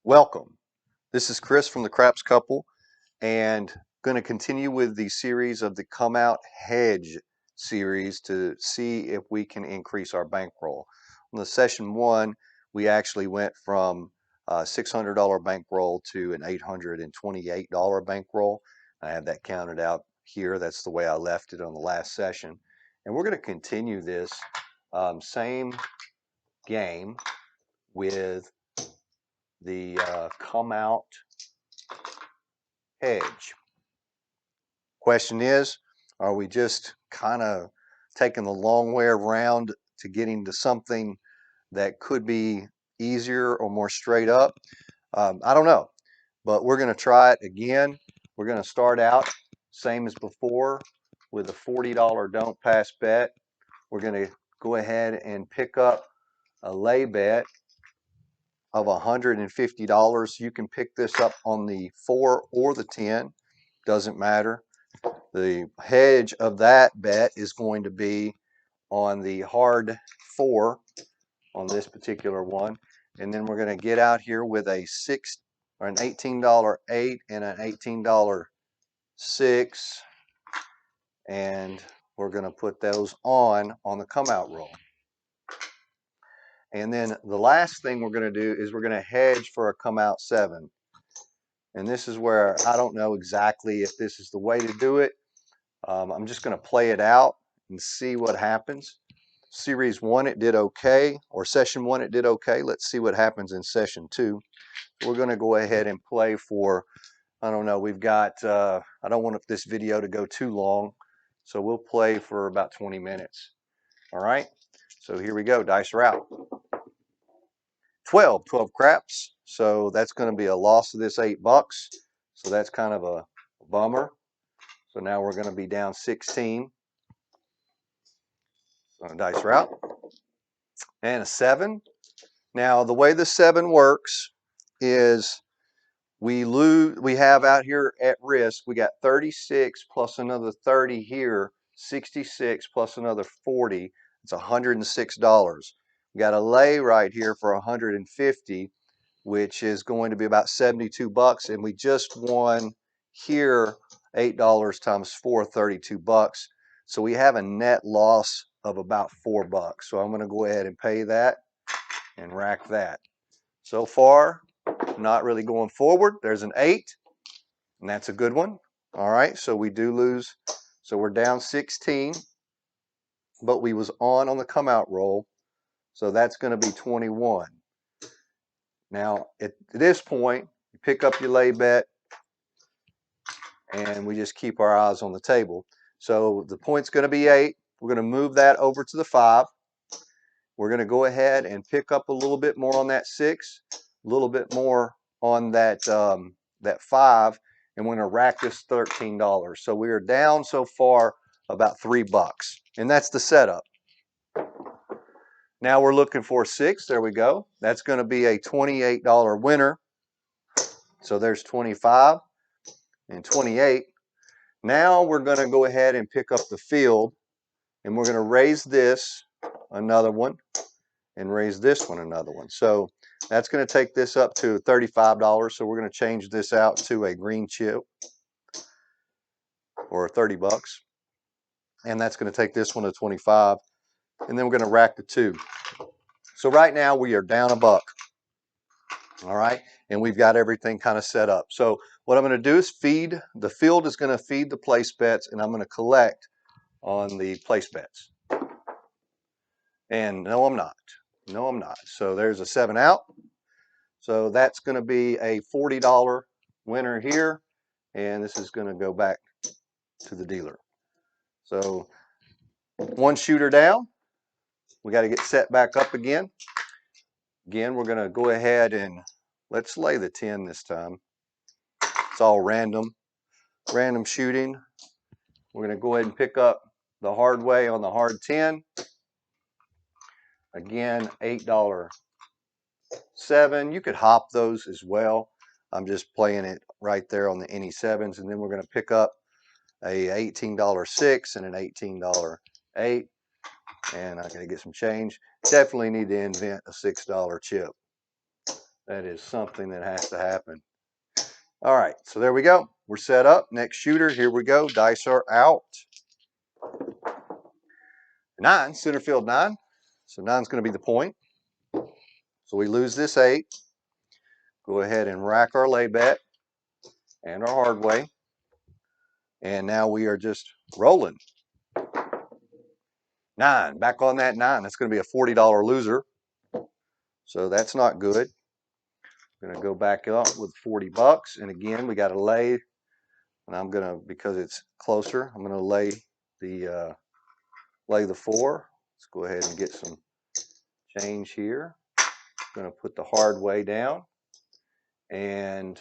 Welcome. This is Chris from the Craps Couple, and going to continue with the series of the Comeout Hedge series to see if we can increase our bankroll. On the session one, we actually went from a $600 bankroll to an $828 bankroll. I have that counted out here. That's the way I left it on the last session. And we're going to continue this same game with the Comeout Hedge. Question is, are we just kind of taking the long way around to getting to something that could be easier or more straight up? I don't know, but we're going to try it again. We're going to start out same as before with a $40 don't pass bet. We're going to go ahead and pick up a lay bet of $150. You can pick this up on the 4 or the 10, doesn't matter. The hedge of that bet is going to be on the hard 4 on this particular one. And then we're going to get out here with a an $18 8 and an $18 6. And we're going to put those on the come out roll. And then the last thing we're going to do is we're going to hedge for a come out 7. And this is where I don't know exactly if this is the way to do it. I'm just going to play it out and see what happens. Series 1, it did okay, or session 1, it did okay. Let's see what happens in session 2. We're going to go ahead and play for, I don't know, we've got, I don't want this video to go too long, so we'll play for about 20 minutes. All right, so here we go, dice are out. 12 craps, so that's going to be a loss of this $8, so that's kind of a bummer. So now we're going to be down 16. Dice are out. And a 7. Now the way the 7 works is we have out here at risk, we got 36 plus another 30 here, 66 plus another 40. It's $106. We got a lay right here for 150, which is going to be about $72, and we just won here $8 times 4, $32. So we have a net loss of about $4. So I'm going to go ahead and pay that and rack that. So far, not really going forward. There's an 8, and that's a good one. All right, so we do lose. So we're down 16, but we was on the come out roll. So that's going to be 21. Now, at this point, you pick up your lay bet, and we just keep our eyes on the table. So the point's going to be 8. We're going to move that over to the 5. We're going to go ahead and pick up a little bit more on that 6, a little bit more on that that 5, and we're going to rack this $13. So we are down so far about $3, and that's the setup. Now we're looking for 6. There we go. That's going to be a $28 winner. So there's 25 and 28. Now we're going to go ahead and pick up the field, and we're going to raise this another one and raise this one another one. So that's going to take this up to $35. So we're going to change this out to a green chip or $30. And that's going to take this one to 25. And then we're going to rack the 2. So right now we are down $1. All right. And we've got everything kind of set up. So what I'm going to do is feed, the field is going to feed the place bets, and I'm going to collect on the place bets. And no, I'm not. No, I'm not. So there's a 7 out. So that's going to be a $40 winner here. And this is going to go back to the dealer. So 1 shooter down. We got to get set back up again. Again, we're going to go ahead and let's lay the 10 this time. It's all random shooting. We're going to go ahead and pick up the hard way on the hard 10. Again, $8 7. You could hop those as well. I'm just playing it right there on the any 7s, and then we're going to pick up a $18 6 and an $18 8. And I got to get some change. Definitely need to invent a $6 chip. That is something that has to happen. All right, so there we go. We're set up. Next shooter, here we go. Dice are out. 9, center field 9. So 9's going to be the point. So we lose this 8. Go ahead and rack our lay bet and our hard way. And now we are just rolling. 9, back on that 9. That's going to be a $40 loser. So that's not good. I'm going to go back up with 40 bucks. And again, we got to lay. And I'm going to, because it's closer, I'm going to lay the 4. Let's go ahead and get some change here. I'm going to put the hard way down. And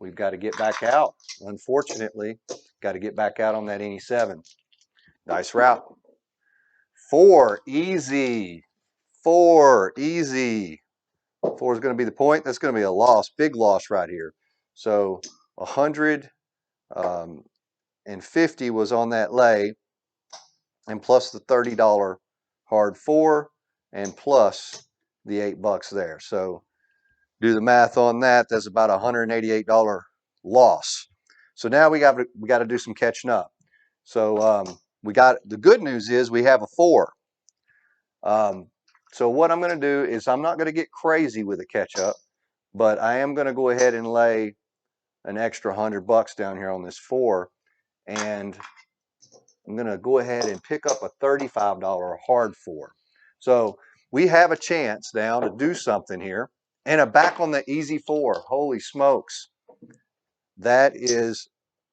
we've got to get back out. Unfortunately, got to get back out on that any 7. Dice route. 4, easy. 4, easy. 4 is going to be the point. That's going to be a loss, big loss right here. So 150 was on that lay, and plus the $30 hard 4, and plus the $8 there. So do the math on that. That's about $188 loss. So now we got to do some catching up. So we got, the good news is we have a 4. So what I'm going to do is I'm not going to get crazy with a catch up, but I am going to go ahead and lay an extra $100 down here on this 4, and I'm going to go ahead and pick up a $35 hard 4. So we have a chance now to do something here, and a back on the easy 4. Holy smokes. That is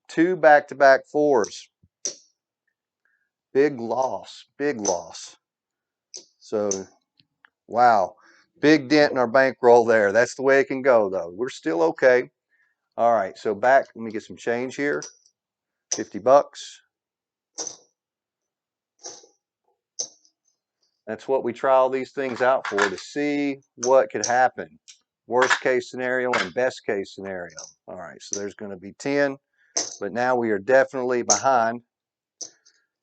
2 back-to-back 4s. Big loss, big loss. So, wow, big dent in our bankroll there. That's the way it can go, though. We're still okay. All right, so back, let me get some change here. 50 bucks. That's what we try all these things out for, to see what could happen. Worst case scenario and best case scenario. All right, so there's going to be 10, but now we are definitely behind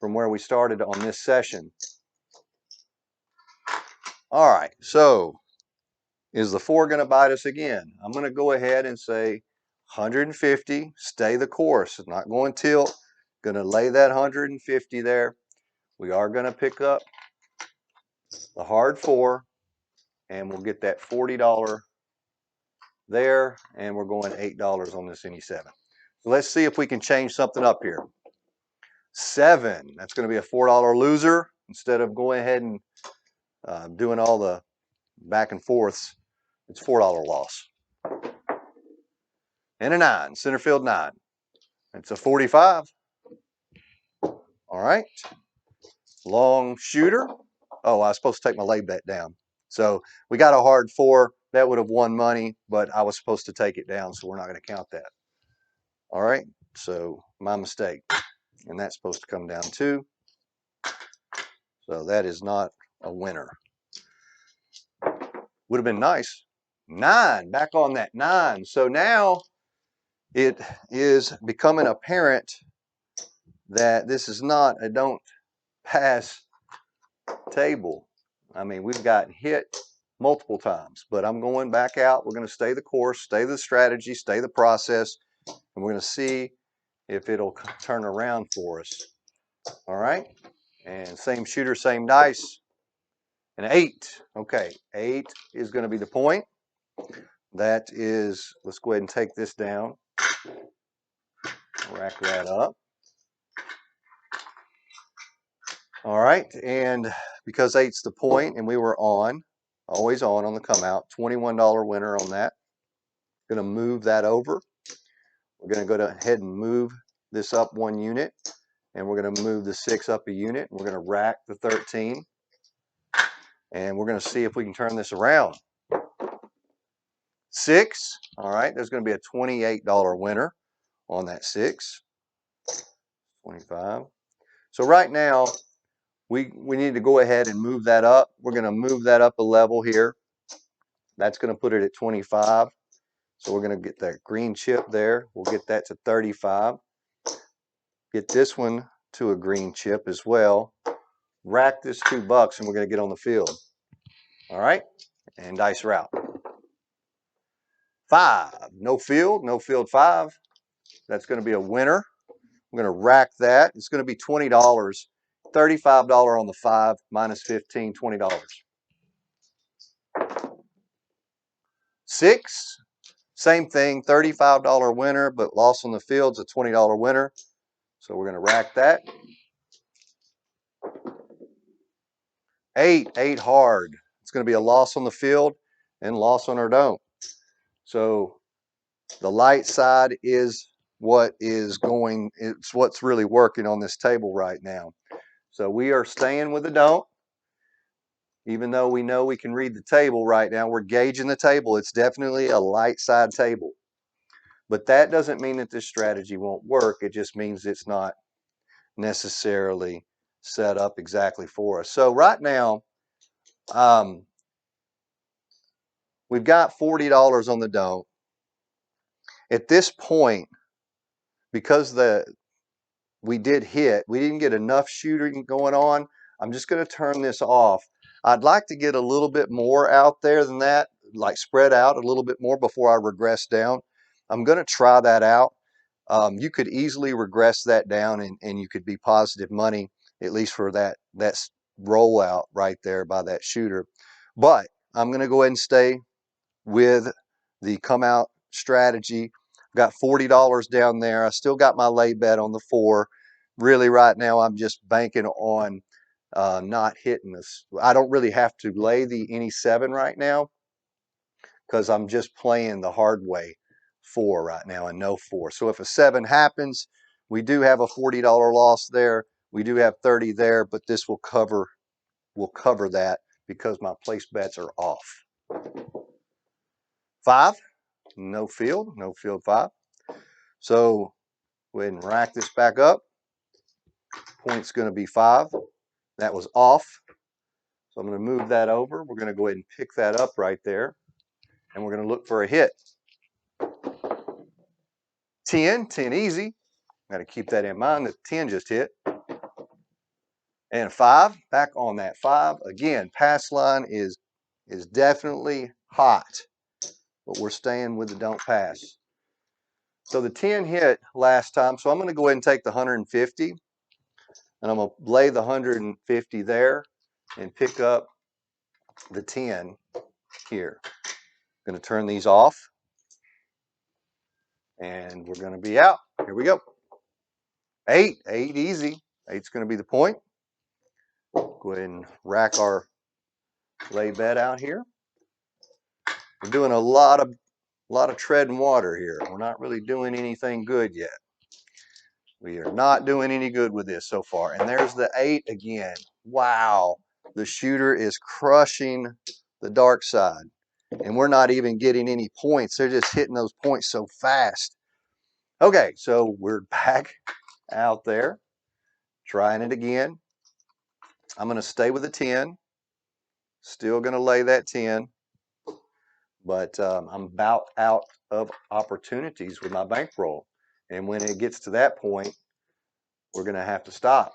from where we started on this session. All right, so is the 4 going to bite us again? I'm going to go ahead and say 150, stay the course. It's not going to tilt. Going to lay that 150 there. We are going to pick up the hard 4, and we'll get that $40 there, and we're going $8 on this any 7. So let's see if we can change something up here. 7, that's going to be a $4 loser. Instead of going ahead and doing all the back and forths, it's $4 loss. And a 9, center field 9. It's a 45. All right. Long shooter. Oh, I was supposed to take my lay bet down. So we got a hard 4. That would have won money, but I was supposed to take it down, so we're not going to count that. All right. So my mistake. And that's supposed to come down too. So that is not a winner. Would have been nice. 9, back on that 9. So now it is becoming apparent that this is not a don't pass table. I mean, we've gotten hit multiple times, but I'm going back out. We're going to stay the course, stay the strategy, stay the process, and we're going to see if it'll turn around for us. All right. And same shooter, same dice. An 8. Okay, 8 is going to be the point. That is, let's go ahead and take this down. Rack that up. All right, and because 8's the point, and we were on, always on the come out, $21 winner on that. Going to move that over. We're going to go ahead and move this up 1 unit, and we're going to move the 6 up a unit. We're going to rack the 13, and we're going to see if we can turn this around. 6, all right, there's going to be a $28 winner on that 6. 25. So right now, we need to go ahead and move that up. We're going to move that up a level here. That's going to put it at 25. So we're going to get that green chip there. We'll get that to 35. Get this one to a green chip as well. Rack this $2 and we're going to get on the field. All right, and dice route. 5. No field 5. That's going to be a winner. We're going to rack that. It's going to be $20. $35 on the 5 minus 15, $20. 6. Same thing, $35 winner, but loss on the field's a $20 winner. So we're going to rack that. 8 hard. It's going to be a loss on the field and loss on our dome. So the light side is it's what's really working on this table right now. So we are staying with the don't. Even though we know we can read the table right now, we're gauging the table. It's definitely a light side table. But that doesn't mean that this strategy won't work. It just means it's not necessarily set up exactly for us. So right now, we've got $40 on the don't. At this point, because we didn't get enough shooting going on, I'm just going to turn this off. I'd like to get a little bit more out there than that, like spread out a little bit more before I regress down. I'm going to try that out. You could easily regress that down and you could be positive money, at least for that rollout right there by that shooter. But I'm going to go ahead and stay with the come out strategy. Got $40 down there. I still got my lay bet on the 4. Really right now I'm just banking on not hitting this. I don't really have to lay any 7 right now because I'm just playing the hard way 4 right now and no 4. So if a 7 happens, we do have a $40 loss there. We do have 30 there, but this will cover that because my place bets are off. 5, no field 5. So go ahead and rack this back up. Point's going to be 5. That was off. So I'm going to move that over. We're going to go ahead and pick that up right there. And we're going to look for a hit. 10 easy. Got to keep that in mind that 10 just hit. And 5, back on that 5. Again, pass line is definitely hot, but we're staying with the don't pass. So the 10 hit last time, so I'm going to go ahead and take the 150, and I'm going to lay the 150 there and pick up the 10 here. Going to turn these off, and we're going to be out. Here we go. 8 easy. 8's going to be the point. Go ahead and rack our lay bet out here. We're doing a lot of treading water here. We're not really doing anything good yet. We are not doing any good with this so far. And there's the 8 again. Wow. The shooter is crushing the dark side. And we're not even getting any points. They're just hitting those points so fast. Okay, so we're back out there. Trying it again. I'm going to stay with the 10. Still going to lay that 10. But I'm about out of opportunities with my bankroll. And when it gets to that point, we're going to have to stop.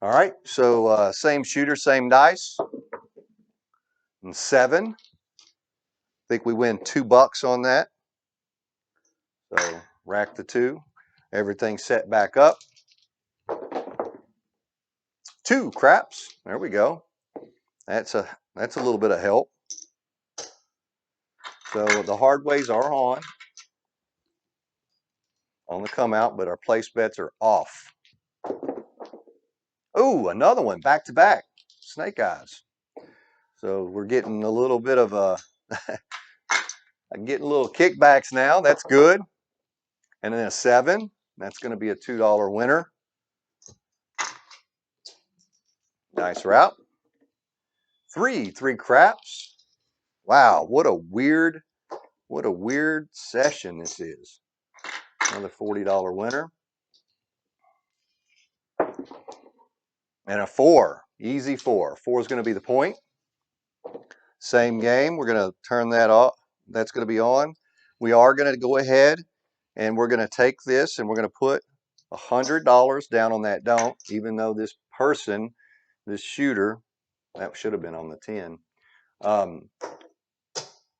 All right, so same shooter, same dice. And 7. I think we win $2 on that. So rack the 2. Everything set back up. 2 craps. There we go. That's a little bit of help. So the hard ways are on the come out, but our place bets are off. Oh, another one, back to back. Snake eyes. So we're getting a little bit of a I'm getting a little kickbacks now. That's good. And then a 7. That's going to be a $2 winner. Nice route. 3 craps. Wow, what a weird session this is. Another $40 winner. And a 4. Easy 4. 4 is going to be the point. Same game. We're going to turn that off. That's going to be on. We are going to go ahead and we're going to take this and we're going to put $100 down on that don't, even though this shooter, that should have been on the 10.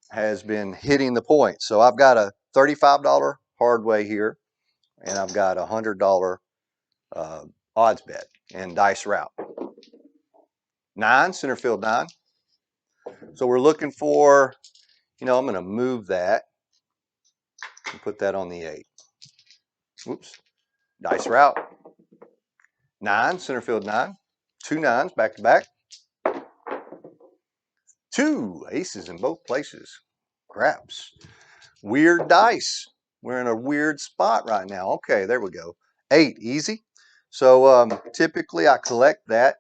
has been hitting the point. So I've got a $35 hard way here, and I've got a $100 odds bet and dice route. 9, center field 9. So we're looking for, I'm going to move that and put that on the 8. Oops. Dice route. 9, center field 9. 2 9s back to back. 2 aces in both places. Craps. Weird dice. We're in a weird spot right now. Okay, there we go. 8, easy. So typically I collect that.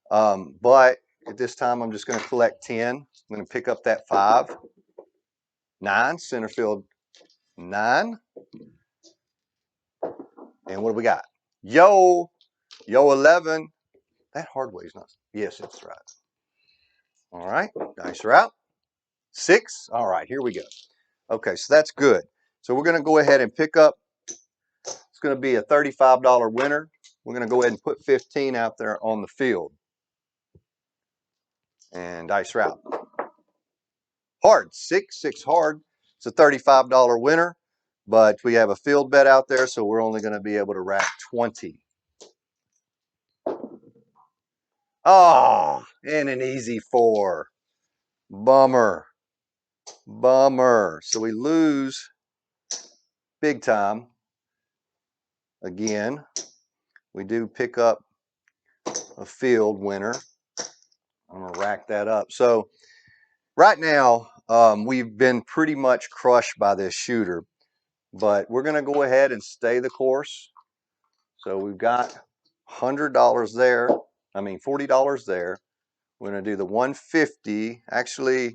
But at this time I'm just going to collect 10. I'm going to pick up that 5. 9, center field 9. And what do we got? Yo 11. That hard way is not. Yes, it's right. All right, dice route. 6. All right, here we go. Okay, so that's good. So we're going to go ahead and pick up. It's going to be a $35 winner. We're going to go ahead and put 15 out there on the field. And dice route. Hard. 6 hard. It's a $35 winner, but we have a field bet out there, so we're only going to be able to rack 20. Oh, and an easy 4. Bummer. Bummer. So we lose big time. Again, we do pick up a field winner. I'm going to rack that up. So right now, we've been pretty much crushed by this shooter, but we're going to go ahead and stay the course. So we've got $100 there. I mean, $40 there. We're going to do the 150. Actually,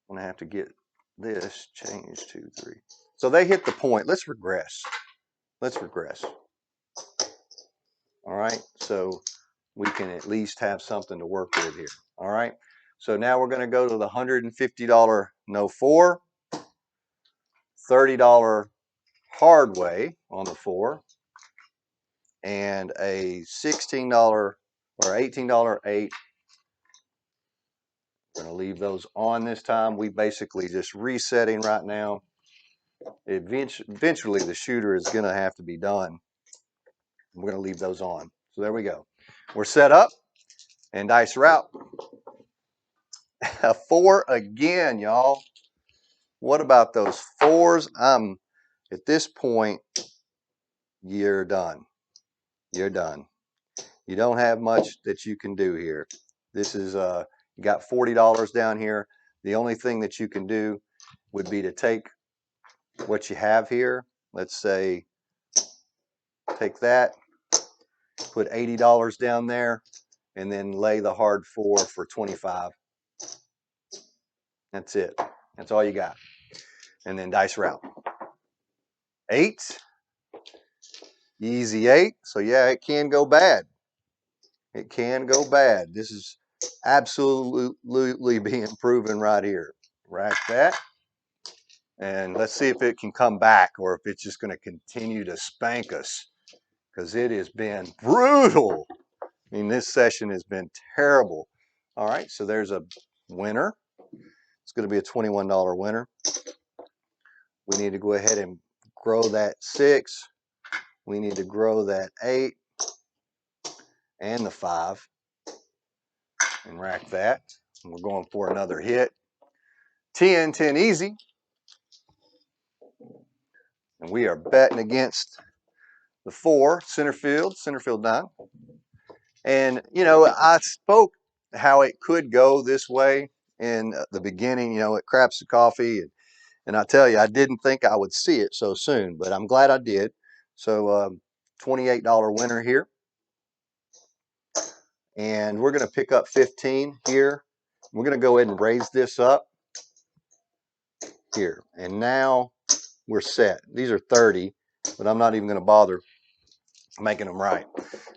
I'm going to have to get this changed to 3. So they hit the point. Let's regress. Let's regress. All right. So we can at least have something to work with here. All right. So now we're going to go to the $150 no 4, $30 hard way on the 4, and a $16 or $18 8. We're going to leave those on this time. We basically just resetting right now. Eventually the shooter is going to have to be done. We're going to leave those on. So there we go. We're set up and dice route. A 4 again, y'all. What about those 4s? At this point, you're done. You're done. You don't have much that you can do here. This is you got $40 down here. The only thing that you can do would be to take what you have here. Let's say take that, put $80 down there, and then lay the hard 4 for 25. That's it. That's all you got. And then dice route. 8. Easy 8. So yeah, it can go bad. It can go bad. This is absolutely being proven right here. Rack that. And let's see if it can come back or if it's just going to continue to spank us, because it has been brutal. I mean, this session has been terrible. All right, so there's a winner. It's going to be a $21 winner. We need to go ahead and grow that 6. We need to grow that 8 and the 5 and rack that. And we're going for another hit. 10 easy. And we are betting against the 4, center field 9. And, I spoke how it could go this way in the beginning, at Craps of Coffee. And I tell you, I didn't think I would see it so soon, but I'm glad I did. So $28 winner here. And we're going to pick up 15 here. We're going to go ahead and raise this up here. And now we're set. These are 30, but I'm not even going to bother making them right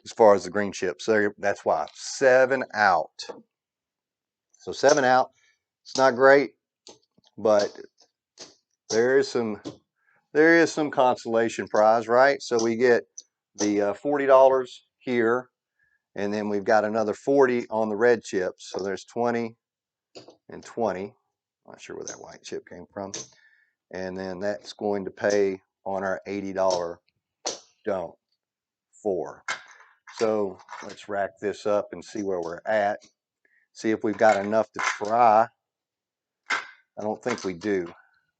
as far as the green chips. So that's why 7 out. So 7 out. It's not great, but there is some consolation prize, right? So we get the $40 here, and then we've got another 40 on the red chips. So there's 20, and 20. Not sure where that white chip came from. And then that's going to pay on our $80 don't. 4. So let's rack this up and see where we're at. See if we've got enough to try. I don't think we do.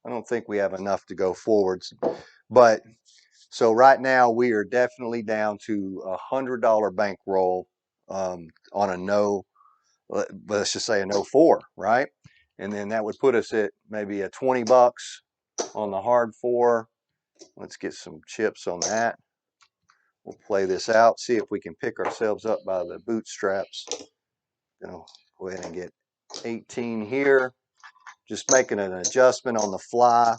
I don't think we have enough to go forwards. But so right now we are definitely down to $100 bankroll on a no, let's just say a no 4, right? And then that would put us at maybe a 20 bucks on the hard 4. Let's get some chips on that. We'll play this out, see if we can pick ourselves up by the bootstraps. Go ahead and get 18 here. Just making an adjustment on the fly.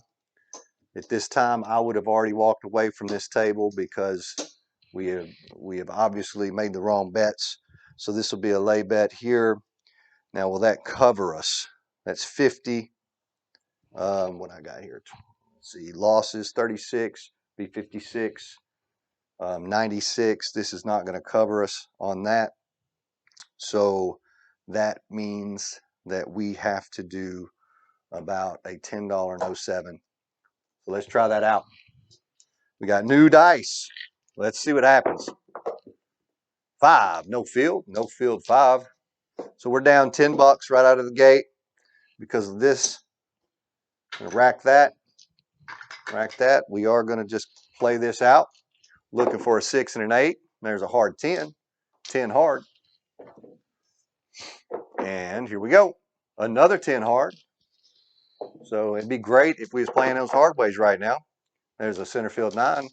At this time, I would have already walked away from this table because we have obviously made the wrong bets. So this will be a lay bet here. Now, will that cover us? That's 50. What I got here? Let's see, losses 36, be 56, 96. This is not going to cover us on that. So that means that we have to do about a $10 no 7. So let's try that out. We got new dice. Let's see what happens. 5, no field 5. So we're down 10 bucks right out of the gate because of this. I'm gonna rack that. We are going to just play this out. Looking for a 6 and an 8. There's a hard 10. 10 hard. And here we go. Another 10 hard. So it'd be great if we was playing those hard ways right now. There's a center field 9.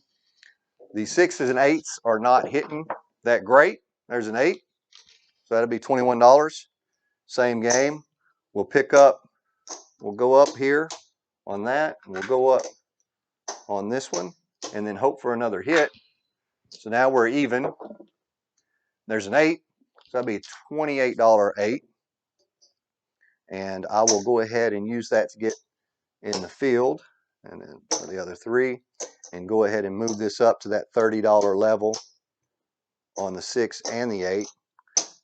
The 6s and 8s are not hitting that great. There's an 8. So that'll be $21. Same game. We'll go up here on that. And we'll go up on this one. And then hope for another hit. So now we're even. There's an 8. So that'll be a $28 8. And I will go ahead and use that to get in the field. And then for the other 3. And go ahead and move this up to that $30 level on the 6 and the 8.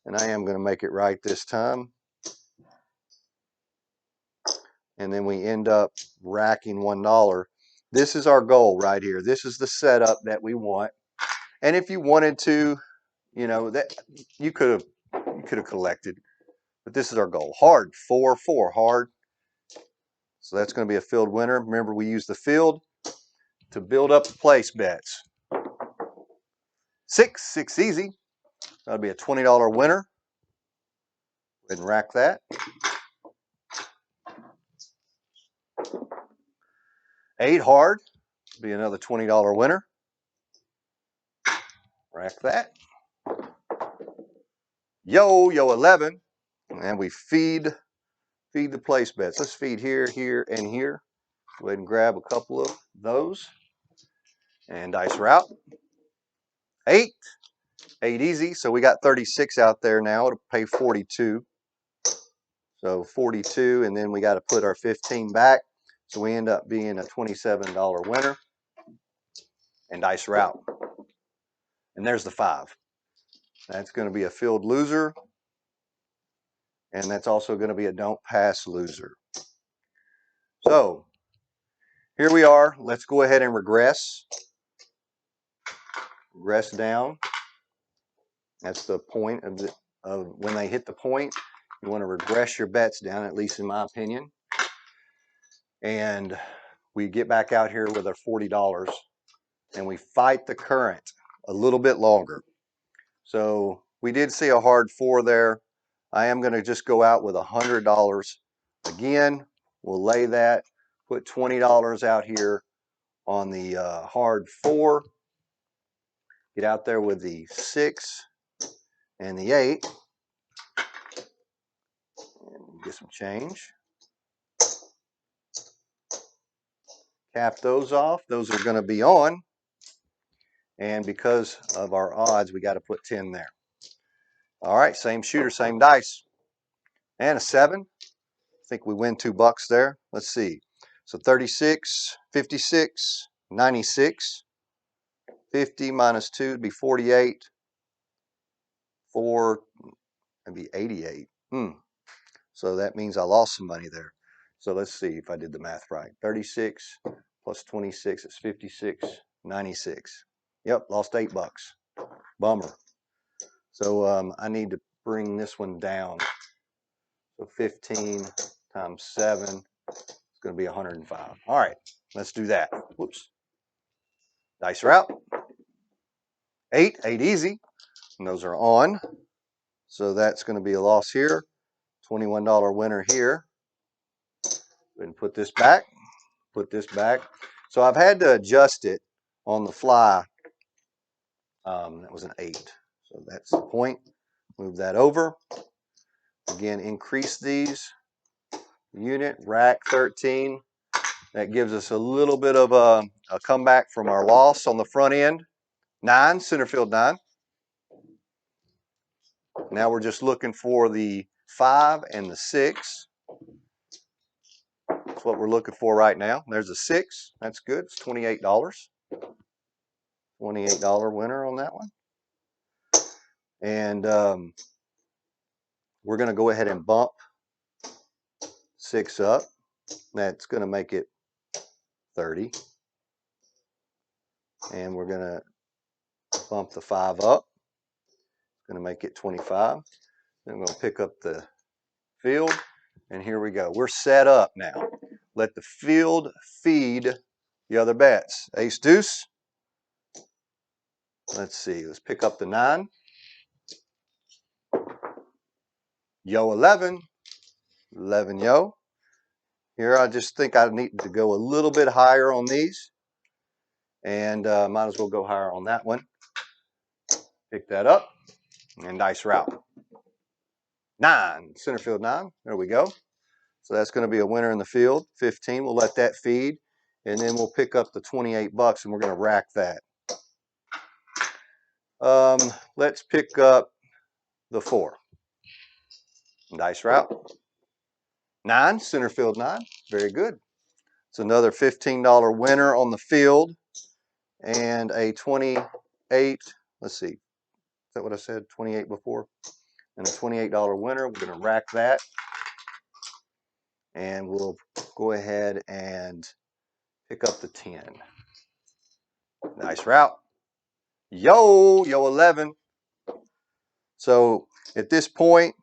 And I am going to make it right this time. And then we end up racking $1. This is our goal right here. This is the setup that we want. And if you wanted to, you know, that you could have collected, but this is our goal. Hard 4 4 hard. So that's going to be a field winner. Remember, we use the field to build up the place bets. 6 easy. That'll be a $20 winner. Go ahead and rack that. 8 hard. Be another $20 winner. Rack that. Yo 11. And we feed the place bets. Let's feed here, here, and here. Go ahead and grab a couple of those. And dice route. 8 easy. So we got 36 out there now. It'll pay 42. So 42, and then we got to put our 15 back. So we end up being a $27 winner. And dice route. And there's the 5. That's going to be a field loser. And that's also going to be a don't pass loser. So here we are. Let's go ahead and regress. Regress down. That's the point of when they hit the point. You want to regress your bets down, at least in my opinion. And we get back out here with our $40 and we fight the current a little bit longer. So we did see a hard 4 there. I am going to just go out with $100. Again, we'll lay that, put $20 out here on the hard 4. Get out there with the 6 and the 8. And get some change. Cap those off. Those are going to be on. And because of our odds, we got to put 10 there. All right, same shooter, same dice. And a 7. I think we win $2 there. Let's see. So 36, 56, 96. 50 minus 2 would be 48. 4 would be 88. So So that means I lost some money there. So let's see if I did the math right. 36 plus 26 is 56.96. Yep, lost $8. Bummer. So I need to bring this one down. So 15 times 7 is going to be 105. All right, let's do that. Whoops. Dice route. 8 easy. And those are on. So that's going to be a loss here. $21 winner here. And put this back. Put this back. So I've had to adjust it on the fly. That was an 8. So that's the point. Move that over. Again, increase these. Unit, rack 13. That gives us a little bit of a comeback from our loss on the front end. 9, center field 9. Now we're just looking for the 5 and the 6. That's what we're looking for right now. There's a 6. That's good. It's $28. $28 winner on that one. And we're going to go ahead and bump 6 up. That's going to make it 30. And we're going to bump the 5 up. It's going to make it 25. Then I'm going to pick up the field. And here we go. We're set up now. Let the field feed the other bets. Ace deuce. Let's see. Let's pick up the 9. Yo 11. 11 yo. Here I just think I need to go a little bit higher on these. And might as well go higher on that one. Pick that up. And dice route. 9. Center field 9. There we go. So that's going to be a winner in the field. 15. We'll let that feed. And then we'll pick up the $28 and we're going to rack that. Let's pick up the 4. Dice route. 9. Center field 9. Very good. It's another $15 winner on the field. And a 28. Let's see. Is that what I said? 28 before? And a $28 winner. We're going to rack that. And we'll go ahead and pick up the 10. Nice route. Yo 11. So at this point,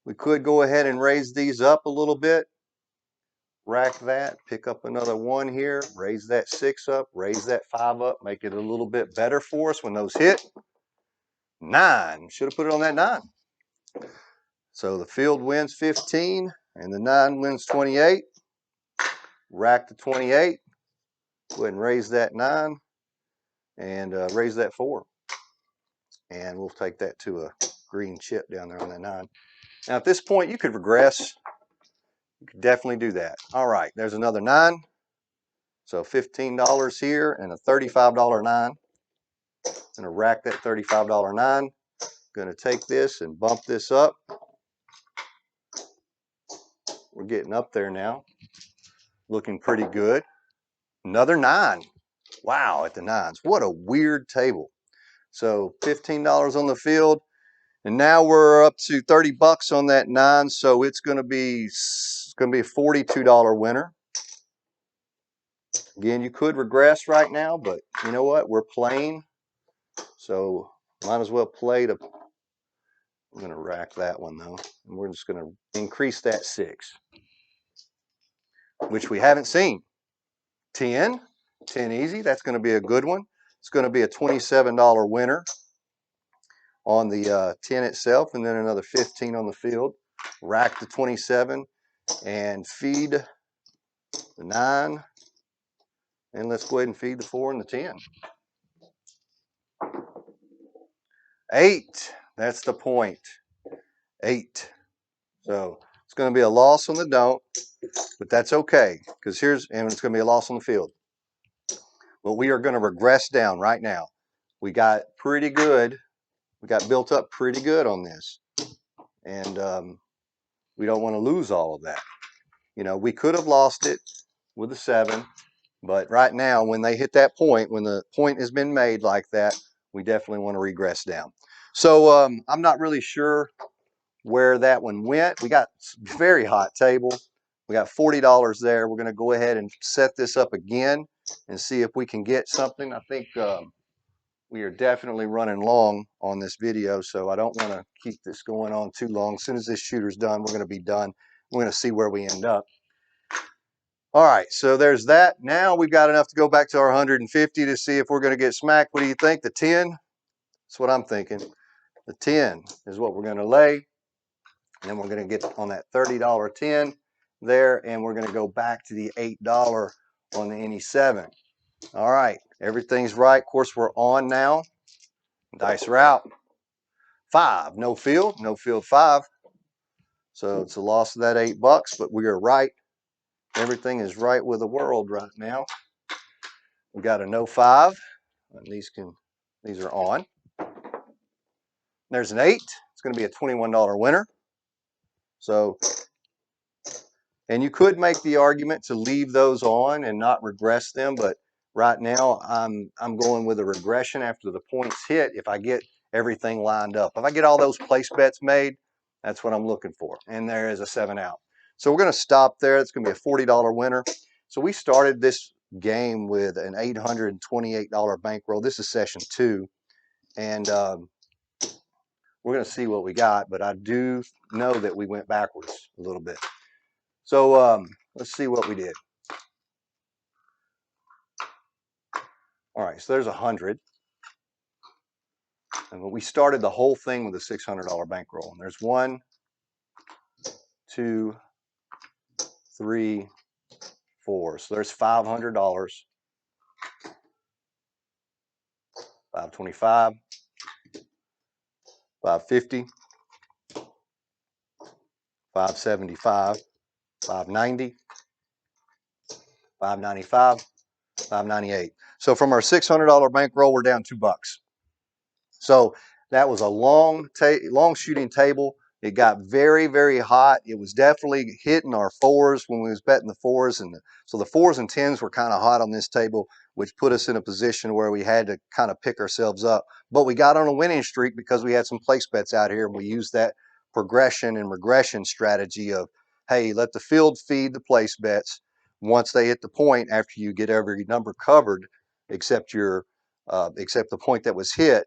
we could go ahead and raise these up a little bit. Rack that, pick up another 1 here, raise that 6 up, raise that 5 up, make it a little bit better for us when those hit. 9. Should have put it on that 9. So the field wins 15 and the 9 wins 28. Rack the 28. Go ahead and raise that 9 and raise that 4. And we'll take that to a green chip down there on that 9. Now at this point you could regress. You could definitely do that. All right, there's another 9. So $15 here and a $35 9. Gonna rack that $35 9. Gonna take this and bump this up. We're getting up there now. Looking pretty good. Another 9. Wow, at the 9s. What a weird table. So $15 on the field. And now we're up to $30 on that 9. So it's gonna be a $42 winner. Again, you could regress right now, but you know what? We're playing. So might as well play to. I'm going to rack that one though. And we're just going to increase that 6, which we haven't seen. 10 easy. That's going to be a good one. It's going to be a $27 winner on the 10 itself, and then another 15 on the field. Rack the 27 and feed the 9. And let's go ahead and feed the 4 and the 10. 8. That's the point. 8. So it's going to be a loss on the don't, but that's okay because and it's going to be a loss on the field. But we are going to regress down right now. We got pretty good. We got built up pretty good on this, and we don't want to lose all of that. You know, we could have lost it with a 7, but right now, when they hit that point, when the point has been made like that, we definitely want to regress down. So I'm not really sure where that one went. We got a very hot table. We got $40 there. We're going to go ahead and set this up again and see if we can get something. I think we are definitely running long on this video, so I don't want to keep this going on too long. As soon as this shooter's done, we're going to be done. We're going to see where we end up. All right, so there's that. Now we've got enough to go back to our 150 to see if we're going to get smacked. What do you think? The 10? That's what I'm thinking. The 10 is what we're going to lay. And then we're going to get on that $30 10 there, and we're going to go back to the $8 on the NE7. All right, everything's right. Of course, we're on now. Dice are out. 5, no field 5. So it's a loss of that $8, but we are right. Everything is right with the world right now. We got a no 5. And these are on. There's an 8. It's going to be a $21 winner. So, and you could make the argument to leave those on and not regress them, but right now I'm going with a regression after the points hit if I get everything lined up. If I get all those place bets made, that's what I'm looking for. And there is a 7 out. So we're going to stop there. It's going to be a $40 winner. So we started this game with an $828 bankroll. This is session 2. And we're going to see what we got, but I do know that we went backwards a little bit. So let's see what we did. All right, so there's 100. And we started the whole thing with a $600 bankroll. And there's 1, 2, 3, 4. So there's $500. 525, 550, 575, 590, 595, 598. So from our $600 bankroll, we're down $2. So that was a long shooting table. It got very, very hot. It was definitely hitting our 4s when we was betting the 4s. So the 4s and 10s were kind of hot on this table, which put us in a position where we had to kind of pick ourselves up. But we got on a winning streak because we had some place bets out here, and we used that progression and regression strategy of, hey, let the field feed the place bets. Once they hit the point, after you get every number covered, except the point that was hit,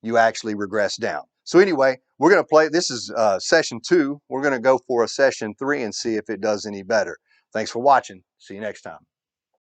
you actually regress down. So anyway, we're going to play. This is session 2. We're going to go for a session 3 and see if it does any better. Thanks for watching. See you next time.